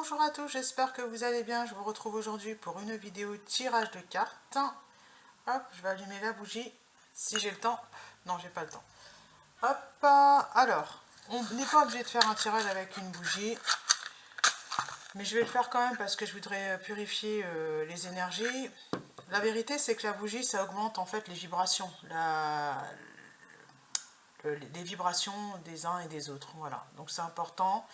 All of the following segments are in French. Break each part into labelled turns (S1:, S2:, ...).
S1: Bonjour à tous, j'espère que vous allez bien. Je vous retrouve aujourd'hui pour une vidéo tirage de cartes. Hop, je vais allumer la bougie si j'ai le temps. Non, j'ai pas le temps. Hop, alors, on n'est pas obligé de faire un tirage avec une bougie, mais je vais le faire quand même parce que je voudrais purifier les énergies. La vérité, c'est que la bougie, ça augmente en fait les vibrations, les vibrations des uns et des autres. Voilà, donc c'est important.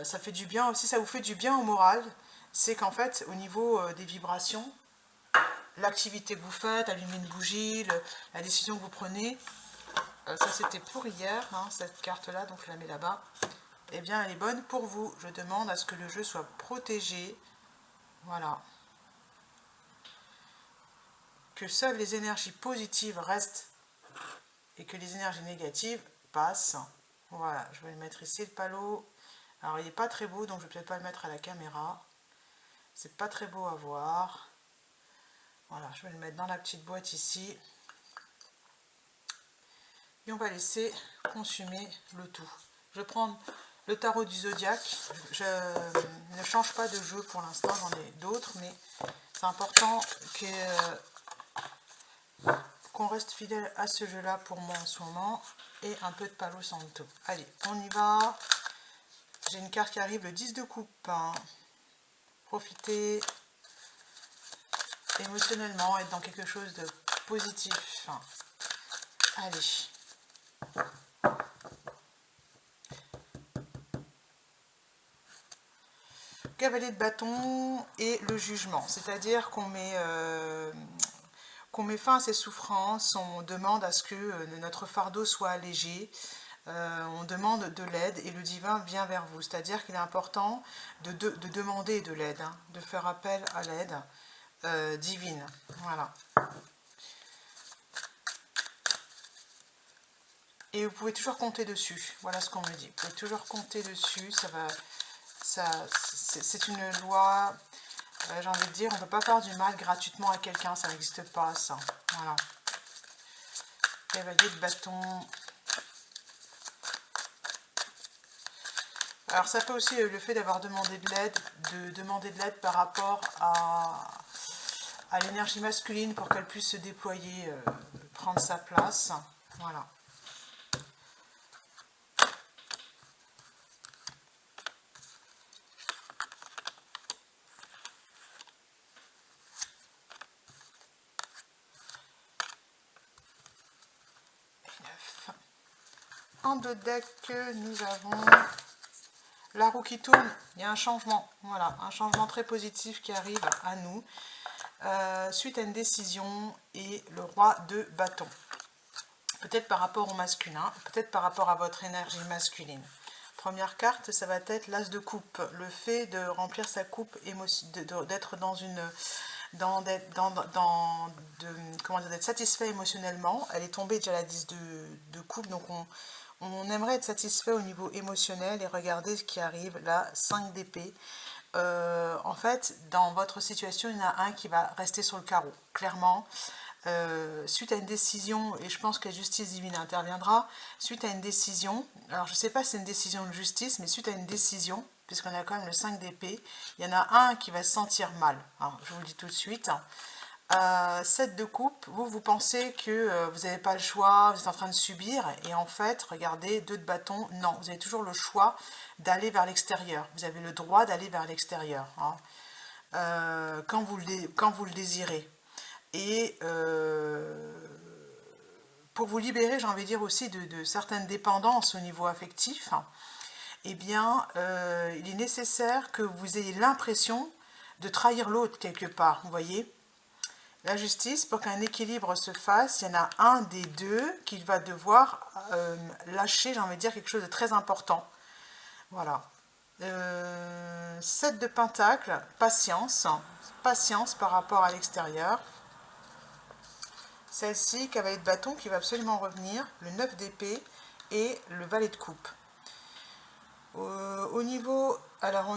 S1: Ça fait du bien aussi, ça vous fait du bien au moral. C'est qu'en fait, au niveau des vibrations, l'activité que vous faites, allumer une bougie, la décision que vous prenez, ça c'était pour hier, hein, cette carte-là, donc je la mets là-bas, eh bien elle est bonne pour vous. Je demande à ce que le jeu soit protégé, voilà. Que seules les énergies positives restent et que les énergies négatives passent. Voilà, je vais le mettre ici, le palo. Alors il n'est pas très beau, donc je ne vais peut-être pas le mettre à la caméra. C'est pas très beau à voir. Voilà, je vais le mettre dans la petite boîte ici. Et on va laisser consumer le tout. Je vais prendre le tarot du zodiaque. Je ne change pas de jeu pour l'instant, j'en ai d'autres, mais c'est important qu'on reste fidèle à ce jeu-là pour moi en ce moment. Et un peu de Palo Santo. Allez, on y va. J'ai une carte qui arrive, le 10 de coupe. Hein. Profitez émotionnellement, être dans quelque chose de positif. Allez. Cavalier de bâton et le jugement, c'est-à-dire qu'on met fin à ces souffrances, on demande à ce que notre fardeau soit allégé, on demande de l'aide et le divin vient vers vous, c'est-à-dire qu'il est important de demander de l'aide, hein, de faire appel à l'aide divine, voilà. Et vous pouvez toujours compter dessus, voilà ce qu'on me dit, vous pouvez toujours compter dessus, c'est une loi, j'ai envie de dire, on ne peut pas faire du mal gratuitement à quelqu'un, ça n'existe pas ça, voilà. Cavalier de bâton. Alors ça peut aussi, le fait d'avoir demandé de l'aide, par rapport à l'énergie masculine pour qu'elle puisse se déployer, prendre sa place, voilà. En deux decks, nous avons la roue qui tourne, il y a un changement, voilà, un changement très positif qui arrive à nous, suite à une décision, et le roi de bâton. Peut-être par rapport au masculin, peut-être par rapport à votre énergie masculine. Première carte, ça va être l'as de coupe, le fait de remplir sa coupe, d'être dans une... d'être satisfait émotionnellement. Elle est tombée déjà la 10 de coupe, donc on aimerait être satisfait au niveau émotionnel et regardez ce qui arrive, la 5 d'épée. En fait, dans votre situation, il y en a un qui va rester sur le carreau, clairement. Suite à une décision, et je pense que la justice divine interviendra, suite à une décision, alors je ne sais pas si c'est une décision de justice, mais suite à une décision, puisqu'on a quand même le 5 d'épée, il y en a un qui va se sentir mal. Alors, je vous le dis tout de suite. 7 de coupe, vous pensez que vous n'avez pas le choix, vous êtes en train de subir, et en fait, regardez, 2 de bâton, non, vous avez toujours le choix d'aller vers l'extérieur, vous avez le droit d'aller vers l'extérieur, hein, quand vous le désirez. Et pour vous libérer, j'ai envie de dire aussi de certaines dépendances au niveau affectif, eh bien, il est nécessaire que vous ayez l'impression de trahir l'autre quelque part, vous voyez. La justice, pour qu'un équilibre se fasse, il y en a un des deux qui va devoir lâcher, j'ai envie de dire, quelque chose de très important. Voilà. 7 de pentacle, patience par rapport à l'extérieur. Celle-ci, cavalier de bâton, qui va absolument revenir, le 9 d'épée et le valet de coupe. Au niveau, alors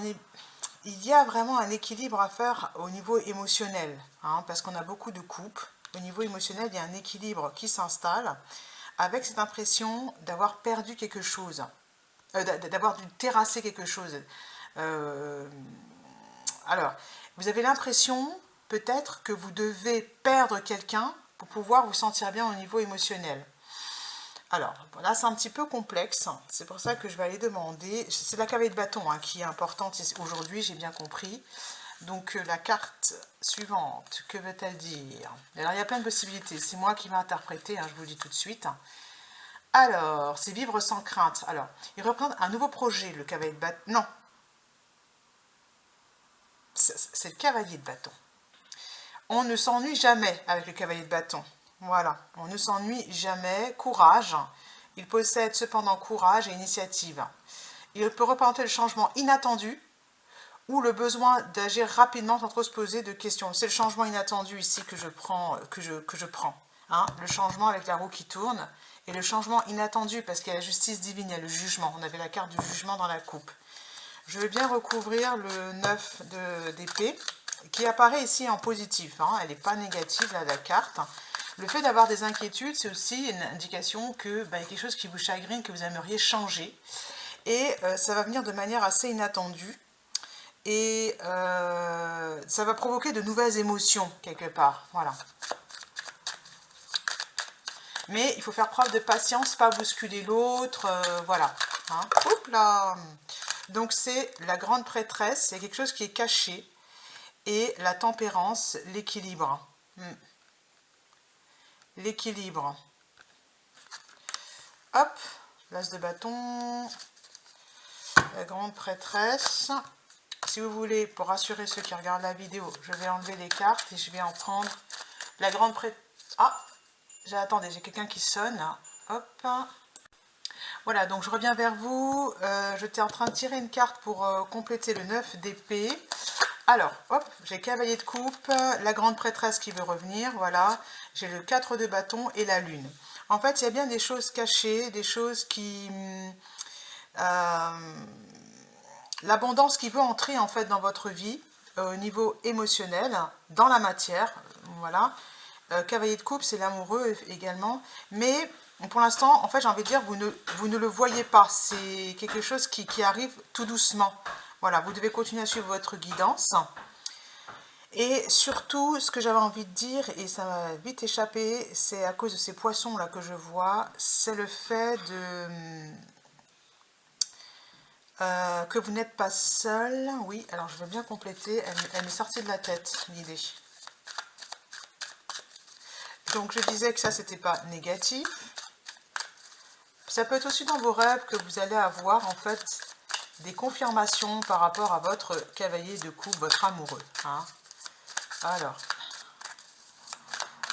S1: il y a vraiment un équilibre à faire au niveau émotionnel, hein, parce qu'on a beaucoup de coupes. Au niveau émotionnel, il y a un équilibre qui s'installe, avec cette impression d'avoir perdu quelque chose, d'avoir dû terrasser quelque chose. Alors, vous avez l'impression peut-être que vous devez perdre quelqu'un pour pouvoir vous sentir bien au niveau émotionnel. Alors, là, c'est un petit peu complexe. C'est pour ça que je vais aller demander. C'est la cavalier de bâton hein, qui est importante aujourd'hui, j'ai bien compris. Donc, la carte suivante, que veut-elle dire? Alors, il y a plein de possibilités. C'est moi qui vais interpréter, hein, je vous le dis tout de suite. Alors, c'est vivre sans crainte. Alors, il représente un nouveau projet, le cavalier de bâton. Non. C'est le cavalier de bâton. On ne s'ennuie jamais avec le cavalier de bâton. Voilà, on ne s'ennuie jamais. Courage. Il possède cependant courage et initiative. Il peut représenter le changement inattendu ou le besoin d'agir rapidement sans trop se poser de questions. C'est le changement inattendu ici que je prends. Hein, le changement avec la roue qui tourne et le changement inattendu parce qu'il y a la justice divine, il y a le jugement. On avait la carte du jugement dans la coupe. Je vais bien recouvrir le 9 d'épée qui apparaît ici en positif. Hein, elle n'est pas négative là, la carte. Le fait d'avoir des inquiétudes, c'est aussi une indication que y a quelque chose qui vous chagrine, que vous aimeriez changer. Et ça va venir de manière assez inattendue. Et ça va provoquer de nouvelles émotions, quelque part. Voilà. Mais il faut faire preuve de patience, pas bousculer l'autre. Voilà. Hein. Oups là. Donc c'est la grande prêtresse, c'est quelque chose qui est caché. Et la tempérance, l'équilibre. L'équilibre. Hop, l'as de bâton, la grande prêtresse. Si vous voulez, pour rassurer ceux qui regardent la vidéo, je vais enlever les cartes et je vais en prendre la grande prêtresse. Ah, attendez, j'ai quelqu'un qui sonne. Hop. Voilà, donc je reviens vers vous. J'étais en train de tirer une carte pour compléter le 9 d'épée. Alors, hop, j'ai cavalier de coupe, la grande prêtresse qui veut revenir, voilà. J'ai le 4 de bâton et la lune. En fait, il y a bien des choses cachées, des choses qui... l'abondance qui veut entrer en fait dans votre vie, au niveau émotionnel, dans la matière, voilà. Cavalier de coupe, c'est l'amoureux également. Mais pour l'instant, en fait, j'ai envie de dire, vous ne le voyez pas. C'est quelque chose qui arrive tout doucement. Voilà, vous devez continuer à suivre votre guidance. Et surtout, ce que j'avais envie de dire, et ça m'a vite échappé, c'est à cause de ces poissons-là que je vois, c'est le fait que vous n'êtes pas seul. Oui, alors je vais bien compléter, elle m'est sortie de la tête, l'idée. Donc je disais que ça, c'était pas négatif. Ça peut être aussi dans vos rêves que vous allez avoir, en fait, des confirmations par rapport à votre cavalier de coupe, votre amoureux. Hein. Alors,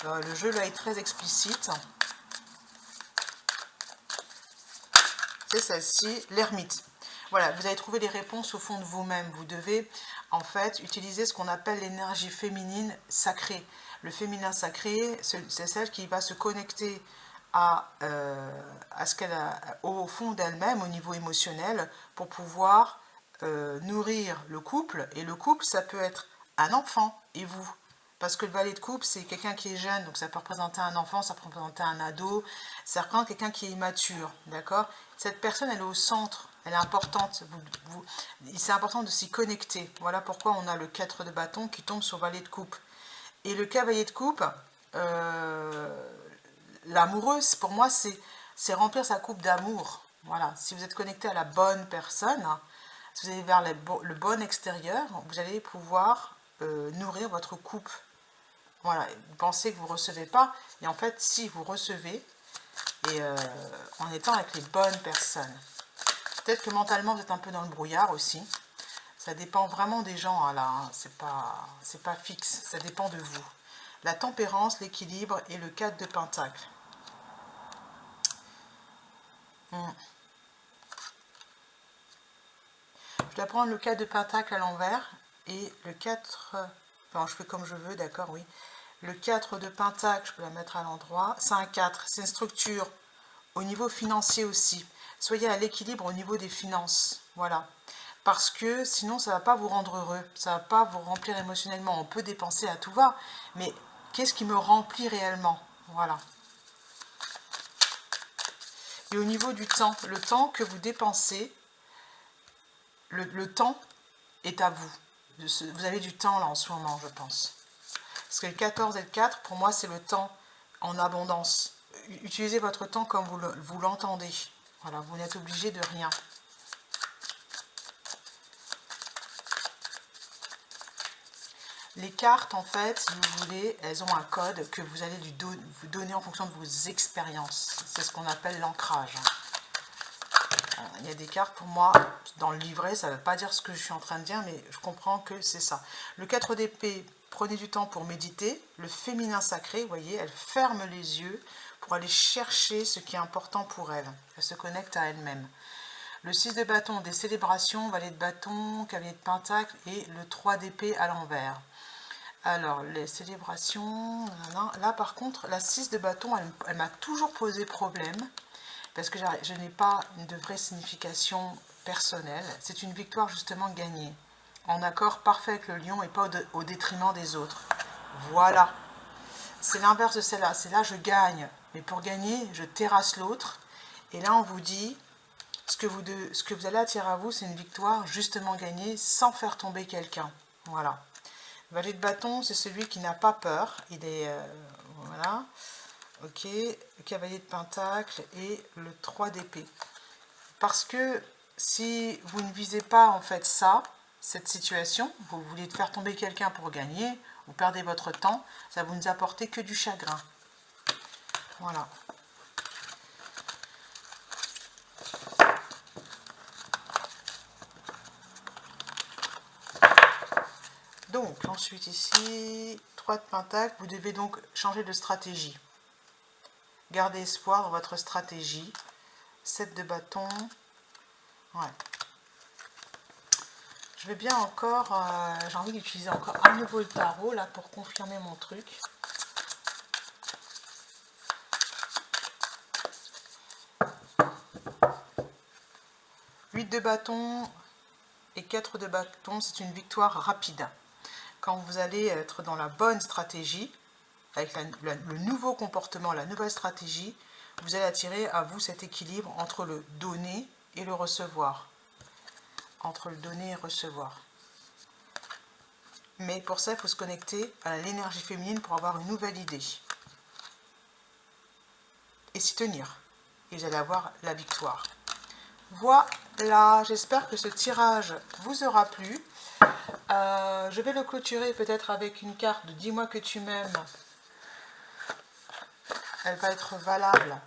S1: le jeu là est très explicite. C'est celle-ci, l'ermite. Voilà, vous allez trouver les réponses au fond de vous-même. Vous devez en fait utiliser ce qu'on appelle l'énergie féminine sacrée. Le féminin sacré, c'est celle qui va se connecter à ce qu'elle a au fond d'elle-même, au niveau émotionnel, pour pouvoir nourrir le couple. Et le couple, ça peut être un enfant et vous. Parce que le valet de coupe, c'est quelqu'un qui est jeune, donc ça peut représenter un enfant, ça peut représenter un ado, ça représente quelqu'un qui est immature, d'accord? Cette personne, elle est au centre, elle est importante, c'est important de s'y connecter. Voilà pourquoi on a le 4 de bâton qui tombe sur valet de coupe. Et le cavalier de coupe, l'amoureuse, pour moi, c'est remplir sa coupe d'amour. Voilà, si vous êtes connecté à la bonne personne, si vous allez vers le bon extérieur, vous allez pouvoir nourrir votre coupe. Voilà, vous pensez que vous ne recevez pas, et en fait, si vous recevez, et en étant avec les bonnes personnes. Peut-être que mentalement, vous êtes un peu dans le brouillard aussi. Ça dépend vraiment des gens, hein, là, hein. C'est pas fixe, ça dépend de vous. La tempérance, l'équilibre et le 4 de pentacle. Je dois prendre le 4 de pentacle à l'envers et le 4... Enfin, je fais comme je veux, d'accord, oui. Le 4 de pentacle, je peux la mettre à l'endroit. C'est un 4, c'est une structure au niveau financier aussi. Soyez à l'équilibre au niveau des finances, voilà. Parce que sinon, ça ne va pas vous rendre heureux, ça ne va pas vous remplir émotionnellement. On peut dépenser à tout va, mais qu'est-ce qui me remplit réellement? Voilà. Et au niveau du temps, le temps que vous dépensez, le temps est à vous. Vous avez du temps là en ce moment, je pense. Parce que le 14 et le 4, pour moi, c'est le temps en abondance. Utilisez votre temps comme vous l'entendez. Voilà, vous n'êtes obligé de rien. Les cartes, en fait, si vous voulez, elles ont un code que vous allez vous donner en fonction de vos expériences. C'est ce qu'on appelle l'ancrage. Il y a des cartes, pour moi, dans le livret, ça ne veut pas dire ce que je suis en train de dire, mais je comprends que c'est ça. Le 4 d'épée, prenez du temps pour méditer. Le féminin sacré, vous voyez, elle ferme les yeux pour aller chercher ce qui est important pour elle. Elle se connecte à elle-même. Le 6 de bâton, des célébrations, valet de bâton, cavalier de pentacle et le 3 d'épée à l'envers. Alors, les célébrations, là par contre, la 6 de bâton, elle m'a toujours posé problème. Parce que je n'ai pas de vraie signification personnelle. C'est une victoire justement gagnée, en accord parfait avec le lion et pas au détriment des autres. Voilà. C'est l'inverse de celle-là. C'est là je gagne. Mais pour gagner, je terrasse l'autre. Et là, on vous dit, ce que vous allez attirer à vous, c'est une victoire justement gagnée sans faire tomber quelqu'un. Voilà. Le valet de bâton, c'est celui qui n'a pas peur. Il est... voilà. Ok, le cavalier de pentacle et le 3 d'épée. Parce que si vous ne visez pas en fait ça, cette situation, vous voulez faire tomber quelqu'un pour gagner, vous perdez votre temps, ça va vous apporter que du chagrin. Voilà. Donc, ensuite ici, 3 de pentacle, vous devez donc changer de stratégie. Gardez espoir dans votre stratégie. 7 de bâton. Ouais. Je vais bien encore, j'ai envie d'utiliser encore à nouveau le tarot là pour confirmer mon truc. Huit de bâton et 4 de bâton, c'est une victoire rapide. Quand vous allez être dans la bonne stratégie, avec le nouveau comportement, la nouvelle stratégie, vous allez attirer à vous cet équilibre entre le donner et le recevoir. Entre le donner et recevoir. Mais pour ça, il faut se connecter à l'énergie féminine pour avoir une nouvelle idée. Et s'y tenir. Et vous allez avoir la victoire. Voilà, j'espère que ce tirage vous aura plu. Je vais le clôturer peut-être avec une carte de « Dis-moi que tu m'aimes ». Elle va être valable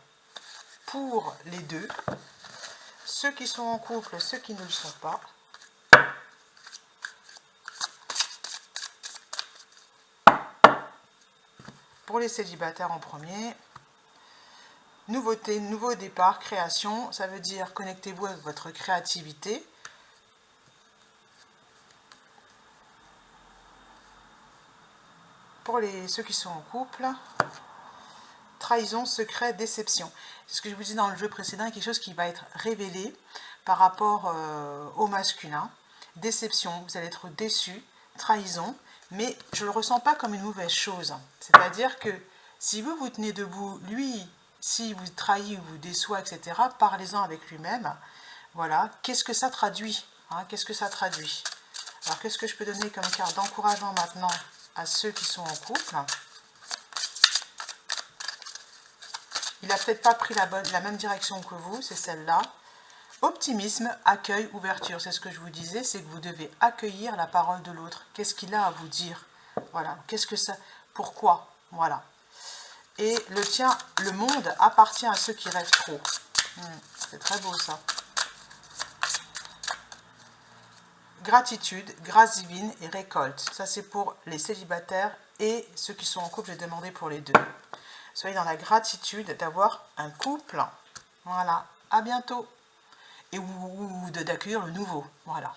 S1: pour les deux. Ceux qui sont en couple, ceux qui ne le sont pas. Pour les célibataires en premier. Nouveauté, nouveau départ, création. Ça veut dire connectez-vous avec votre créativité. Pour ceux qui sont en couple, trahison, secret, déception. C'est ce que je vous dis dans le jeu précédent, quelque chose qui va être révélé par rapport au masculin. Déception, vous allez être déçu, trahison, mais je ne le ressens pas comme une mauvaise chose. C'est-à-dire que si vous vous tenez debout, lui, si vous trahit ou vous déçoit, etc., parlez-en avec lui-même. Voilà, qu'est-ce que ça traduit, hein, qu'est-ce que ça traduit? Alors, qu'est-ce que je peux donner comme carte d'encouragement maintenant à ceux qui sont en couple? Il n'a peut-être pas pris la même direction que vous, c'est celle-là. Optimisme, accueil, ouverture. C'est ce que je vous disais, c'est que vous devez accueillir la parole de l'autre. Qu'est-ce qu'il a à vous dire? Voilà. Qu'est-ce que ça... Pourquoi? Voilà. Et le monde appartient à ceux qui rêvent trop. C'est très beau ça. Gratitude, grâce divine et récolte. Ça c'est pour les célibataires et ceux qui sont en couple, j'ai demandé pour les deux. Soyez dans la gratitude d'avoir un couple. Voilà, à bientôt. Et d'accueillir le nouveau. Voilà.